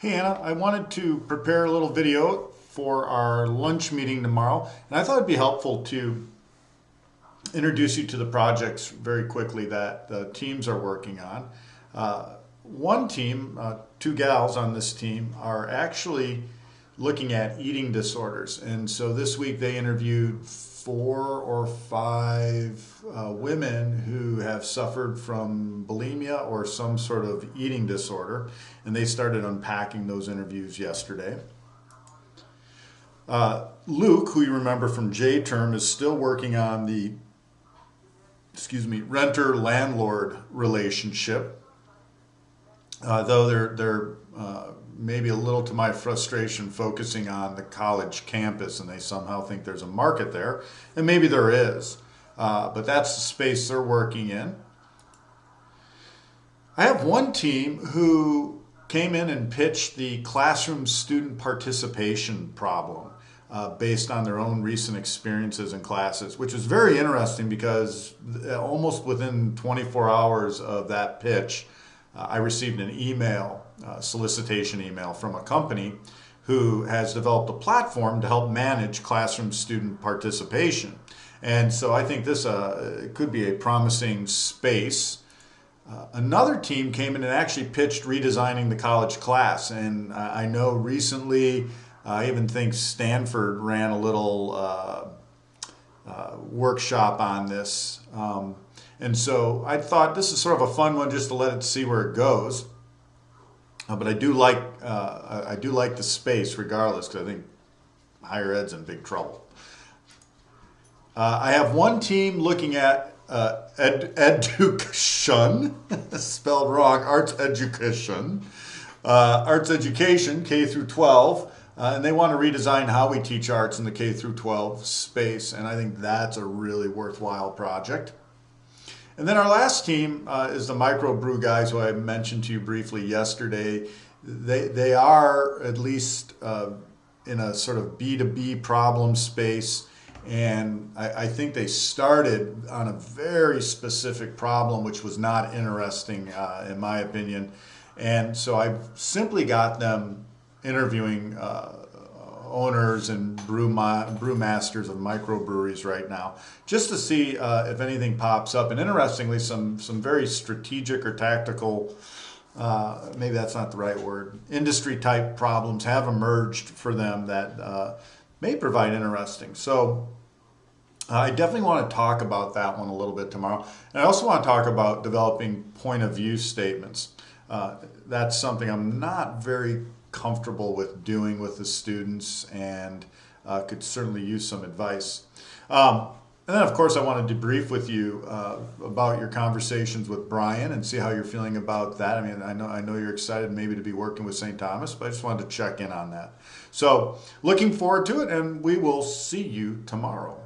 Hey Anna, I wanted to prepare a little video for our lunch meeting tomorrow, and I thought it'd be helpful to introduce you to the projects very quickly that the teams are working on. One team, two gals on this team, are actually looking at eating disorders, and so this week they interviewed four or five women who have suffered from bulimia or some sort of eating disorder, and they started unpacking those interviews yesterday. Luke, who you remember from J Term, is still working on the renter-landlord relationship, though they're maybe a little to my frustration focusing on the college campus, and they somehow think there's a market there, and maybe there is, but that's the space they're working in. I have one team who came in and pitched the classroom student participation problem based on their own recent experiences in classes, which is very interesting because almost within 24 hours of that pitch, I received an email, solicitation email from a company who has developed a platform to help manage classroom student participation. And so I think this could be a promising space. Another team came in and actually pitched redesigning the college class. And I know recently, I even think Stanford ran a little workshop on this. And so I thought this is sort of a fun one just to let it see where it goes. But I do like the space regardless, because I think higher ed's in big trouble. I have one team looking at education, spelled wrong, arts education, K through 12. And they want to redesign how we teach arts in the K through 12 space, and I think that's a really worthwhile project. And then our last team is the microbrew guys, who I mentioned to you briefly yesterday. They are at least in a sort of B2B problem space, and I think they started on a very specific problem, which was not interesting in my opinion. And so I've simply got them interviewing owners and brewmasters of microbreweries right now, just to see if anything pops up. And interestingly, some very strategic or tactical, maybe that's not the right word, industry type problems have emerged for them that may provide interesting. So I definitely want to talk about that one a little bit tomorrow. And I also want to talk about developing point of view statements. That's something I'm not very comfortable with doing with the students, and could certainly use some advice. And then, of course, I want to debrief with you about your conversations with Brian and see how you're feeling about that. I mean, I know you're excited maybe to be working with St. Thomas, but I just wanted to check in on that. So, looking forward to it, and we will see you tomorrow.